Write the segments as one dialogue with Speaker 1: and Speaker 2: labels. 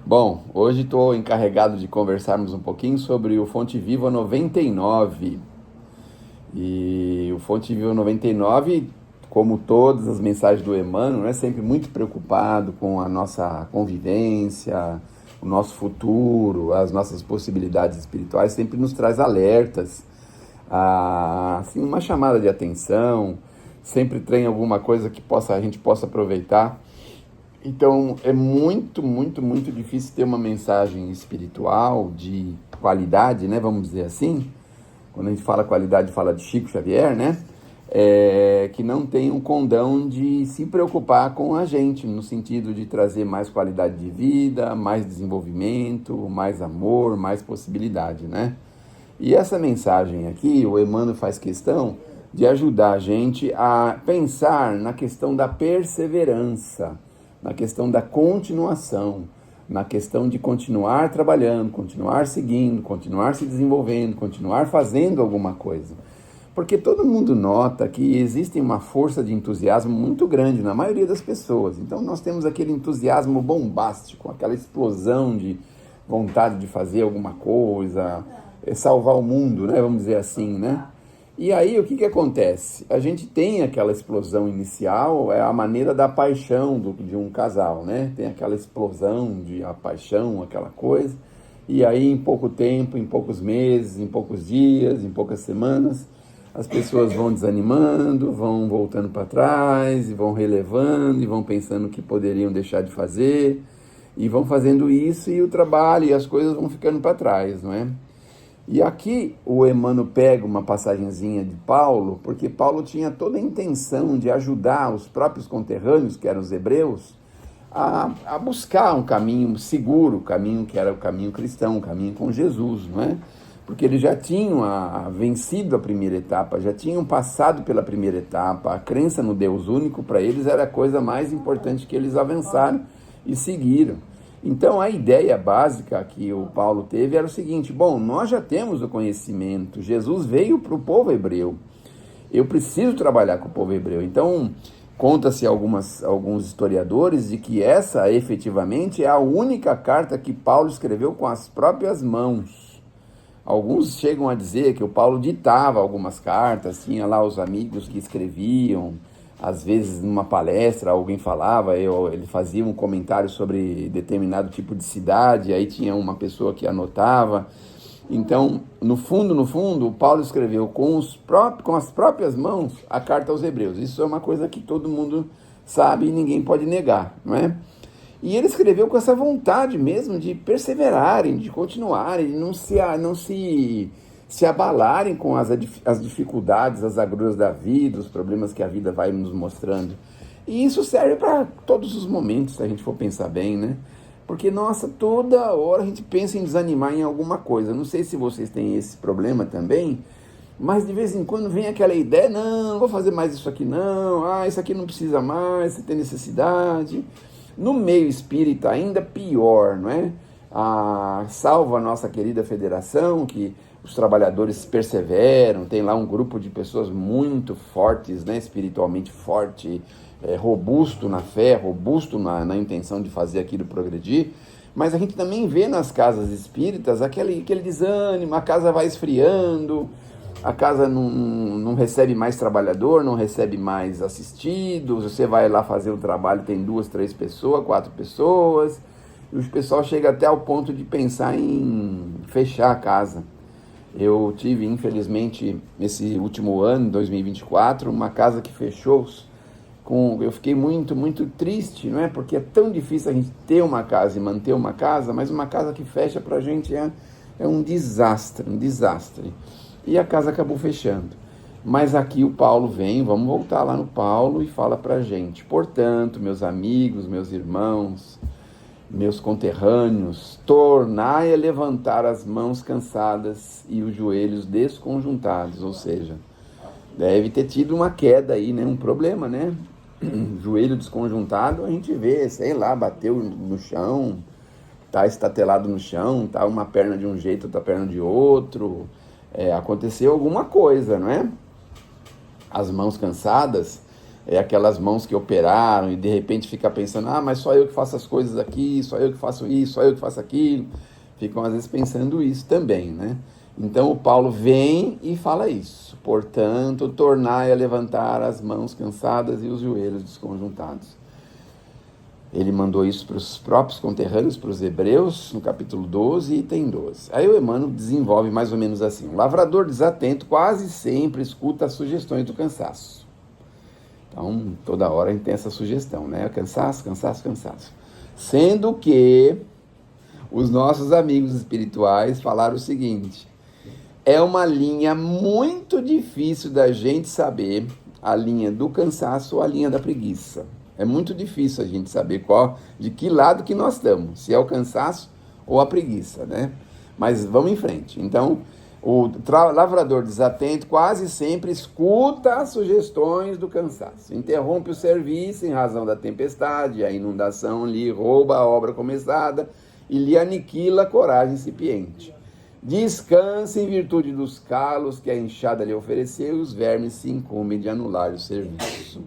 Speaker 1: Bom, hoje estou encarregado de conversarmos um pouquinho sobre o Fonte Viva 99. E o Fonte Viva 99, como todas as mensagens do Emmanuel, é sempre muito preocupado com a nossa convivência, o nosso futuro, as nossas possibilidades espirituais, sempre nos traz alertas, assim, uma chamada de atenção, sempre tem alguma coisa que a gente possa aproveitar. Então, é muito difícil ter uma mensagem espiritual de qualidade, né? Vamos dizer assim. Quando a gente fala qualidade, fala de Chico Xavier, né? Que não tem um condão de se preocupar com a gente, no sentido de trazer mais qualidade de vida, mais desenvolvimento, mais amor, mais possibilidade, né? E essa mensagem aqui, o Emmanuel faz questão de ajudar a gente a pensar na questão da perseverança, na questão da continuação, na questão de continuar trabalhando, continuar seguindo, continuar se desenvolvendo, continuar fazendo alguma coisa. Porque todo mundo nota que existe uma força de entusiasmo muito grande na maioria das pessoas. Então nós temos aquele entusiasmo bombástico, aquela explosão de vontade de fazer alguma coisa, salvar o mundo, né? Vamos dizer assim, né? E aí o que acontece? A gente tem aquela explosão inicial, é a maneira da paixão de um casal, né? Tem aquela explosão de a paixão, aquela coisa, e aí em pouco tempo, em poucos meses, em poucos dias, em poucas semanas, as pessoas vão desanimando, vão voltando para trás, e vão relevando, e vão pensando que poderiam deixar de fazer, e vão fazendo isso, e o trabalho e as coisas vão ficando para trás, não é? E aqui o Emmanuel pega uma passagenzinha de Paulo, porque Paulo tinha toda a intenção de ajudar os próprios conterrâneos, que eram os hebreus, a buscar um caminho seguro, o caminho que era o caminho cristão, o caminho com Jesus, não é? Porque eles já tinham vencido a primeira etapa, já tinham passado pela primeira etapa, a crença no Deus único para eles era a coisa mais importante que eles avançaram e seguiram. Então a ideia básica que o Paulo teve era o seguinte: bom, nós já temos o conhecimento, Jesus veio para o povo hebreu, eu preciso trabalhar com o povo hebreu. Então conta-se alguns historiadores de que essa efetivamente é a única carta que Paulo escreveu com as próprias mãos. Alguns chegam a dizer que o Paulo ditava algumas cartas, tinha lá os amigos que escreviam. Às vezes, numa palestra, alguém falava, ele fazia um comentário sobre determinado tipo de cidade, aí tinha uma pessoa que anotava. Então, no fundo, o Paulo escreveu com as próprias mãos a carta aos Hebreus. Isso é uma coisa que todo mundo sabe e ninguém pode negar, não é? E ele escreveu com essa vontade mesmo de perseverarem, de continuarem, de não se abalarem com as dificuldades, as agruras da vida, os problemas que a vida vai nos mostrando. E isso serve para todos os momentos, se a gente for pensar bem, né? Porque, nossa, toda hora a gente pensa em desanimar em alguma coisa. Não sei se vocês têm esse problema também, mas de vez em quando vem aquela ideia: não vou fazer mais isso aqui não, isso aqui não precisa mais, você tem necessidade. No meio espírita ainda pior, não é? Salvo a nossa querida federação, que os trabalhadores perseveram, tem lá um grupo de pessoas muito fortes, né? Espiritualmente forte, robusto na fé, robusto na intenção de fazer aquilo progredir. Mas a gente também vê nas casas espíritas aquele desânimo, a casa vai esfriando, a casa não recebe mais trabalhador, não recebe mais assistidos, você vai lá fazer o trabalho, tem 2, 3 pessoas, 4 pessoas, e o pessoal chega até ao ponto de pensar em fechar a casa. Eu tive, infelizmente, esse último ano, 2024, uma casa que fechou. Eu fiquei muito triste, não é? Porque é tão difícil a gente ter uma casa e manter uma casa, mas uma casa que fecha pra gente é um desastre, um desastre. E a casa acabou fechando. Mas aqui o Paulo vem, vamos voltar lá no Paulo, e fala pra gente: portanto, meus amigos, meus irmãos, meus conterrâneos, tornai a levantar as mãos cansadas e os joelhos desconjuntados. Ou seja, deve ter tido uma queda aí, né? Um problema, né? Joelho desconjuntado, a gente vê, sei lá, bateu no chão, tá estatelado no chão, tá uma perna de um jeito, outra perna de outro. Aconteceu alguma coisa, não é? As mãos cansadas é aquelas mãos que operaram e de repente fica pensando, mas só eu que faço as coisas aqui, só eu que faço isso, só eu que faço aquilo. Ficam às vezes pensando isso também, né? Então o Paulo vem e fala isso. Portanto, tornai a levantar as mãos cansadas e os joelhos desconjuntados. Ele mandou isso para os próprios conterrâneos, para os hebreus, no capítulo 12, item 12. Aí o Emmanuel desenvolve mais ou menos assim. O lavrador desatento quase sempre escuta as sugestões do cansaço. Então, toda hora a gente tem essa sugestão, né? Cansaço, cansaço, cansaço. Sendo que os nossos amigos espirituais falaram o seguinte: é uma linha muito difícil da gente saber a linha do cansaço ou a linha da preguiça. É muito difícil a gente saber de que lado que nós estamos, se é o cansaço ou a preguiça, né? Mas vamos em frente. Então, o lavrador desatento quase sempre escuta as sugestões do cansaço. Interrompe o serviço em razão da tempestade, a inundação lhe rouba a obra começada e lhe aniquila a coragem incipiente. Descanse em virtude dos calos que a enxada lhe ofereceu e os vermes se incumbem de anular o serviço.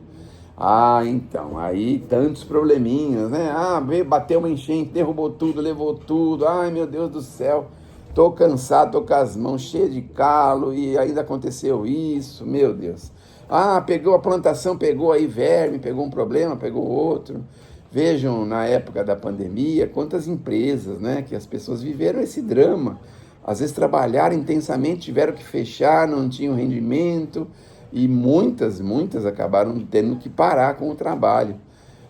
Speaker 1: Então, aí tantos probleminhas, né? Veio, bateu uma enchente, derrubou tudo, levou tudo. Ai, meu Deus do céu, tô cansado, tô com as mãos cheias de calo e ainda aconteceu isso, meu Deus. Pegou a plantação, pegou aí verme, pegou um problema, pegou outro. Vejam, na época da pandemia, quantas empresas, né, que as pessoas viveram esse drama. Às vezes trabalharam intensamente, tiveram que fechar, não tinham rendimento. E muitas acabaram tendo que parar com o trabalho,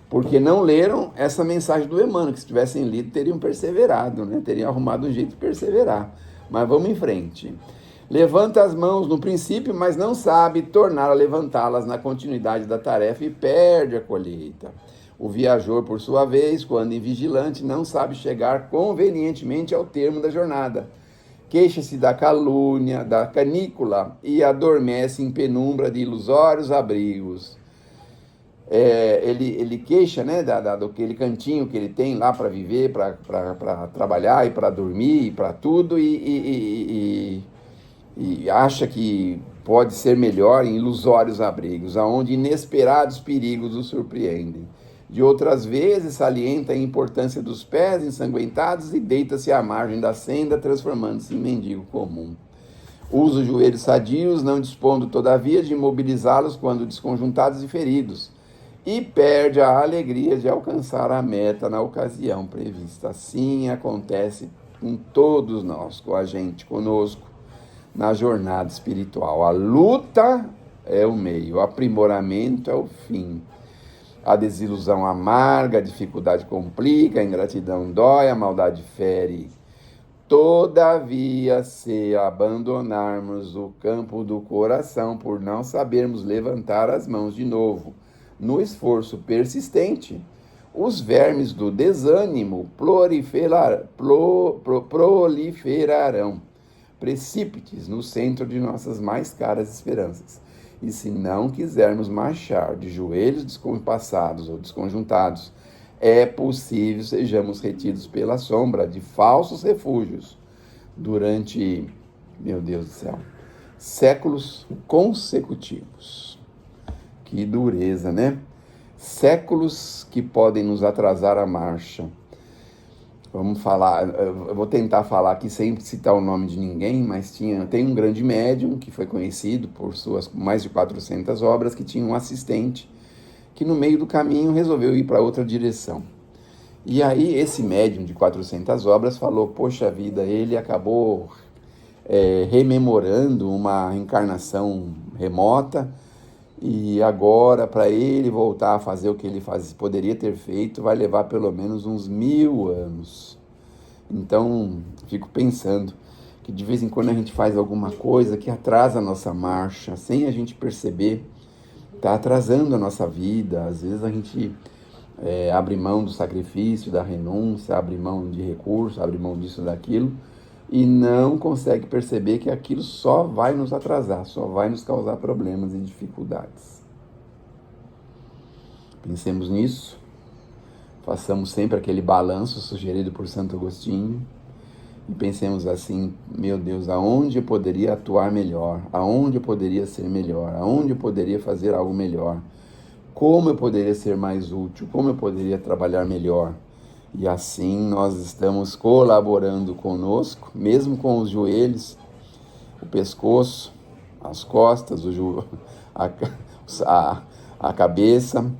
Speaker 1: porque não leram essa mensagem do Emmanuel, que se tivessem lido teriam perseverado, né? Teriam arrumado um jeito de perseverar. Mas vamos em frente. Levanta as mãos no princípio, mas não sabe tornar a levantá-las na continuidade da tarefa e perde a colheita. O viajor, por sua vez, quando invigilante, não sabe chegar convenientemente ao termo da jornada. Queixa-se da calúnia, da canícula e adormece em penumbra de ilusórios abrigos. Ele queixa, né, daquele cantinho que ele tem lá para viver, para trabalhar e para dormir e para tudo, e acha que pode ser melhor em ilusórios abrigos, aonde inesperados perigos o surpreendem. De outras vezes, salienta a importância dos pés ensanguentados e deita-se à margem da senda, transformando-se em mendigo comum. Usa os joelhos sadios, não dispondo, todavia, de imobilizá-los quando desconjuntados e feridos, e perde a alegria de alcançar a meta na ocasião prevista. Assim acontece com todos nós, com a gente, conosco, na jornada espiritual. A luta é o meio, o aprimoramento é o fim. A desilusão amarga, a dificuldade complica, a ingratidão dói, a maldade fere. Todavia, se abandonarmos o campo do coração por não sabermos levantar as mãos de novo, no esforço persistente, os vermes do desânimo proliferarão, precípites no centro de nossas mais caras esperanças. E se não quisermos marchar de joelhos descompassados ou desconjuntados, é possível sejamos retidos pela sombra de falsos refúgios durante, meu Deus do céu, séculos consecutivos. Que dureza, né? Séculos que podem nos atrasar a marcha. Vamos falar, eu vou tentar falar aqui sem citar o nome de ninguém, mas tem um grande médium que foi conhecido por suas mais de 400 obras, que tinha um assistente que no meio do caminho resolveu ir para outra direção. E aí esse médium de 400 obras falou, poxa vida, ele acabou rememorando uma encarnação remota, e agora, para ele voltar a fazer o que ele poderia ter feito, vai levar pelo menos uns 1000 anos. Então, fico pensando que de vez em quando a gente faz alguma coisa que atrasa a nossa marcha, sem a gente perceber, está atrasando a nossa vida. Às vezes a gente abre mão do sacrifício, da renúncia, abre mão de recursos, abre mão disso, daquilo, e não consegue perceber que aquilo só vai nos atrasar, só vai nos causar problemas e dificuldades. Pensemos nisso, façamos sempre aquele balanço sugerido por Santo Agostinho e pensemos assim, meu Deus, aonde eu poderia atuar melhor, aonde eu poderia ser melhor, aonde eu poderia fazer algo melhor, como eu poderia ser mais útil, como eu poderia trabalhar melhor. E assim nós estamos colaborando conosco, mesmo com os joelhos, o pescoço, as costas, a cabeça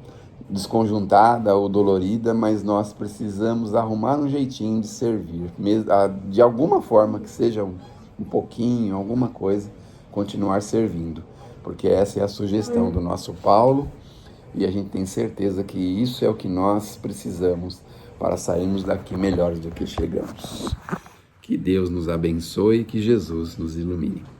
Speaker 1: desconjuntada ou dolorida, mas nós precisamos arrumar um jeitinho de servir, de alguma forma, que seja um pouquinho, alguma coisa, continuar servindo, porque essa é a sugestão do nosso Paulo, e a gente tem certeza que isso é o que nós precisamos para sairmos daqui melhores do que chegamos. Que Deus nos abençoe e que Jesus nos ilumine.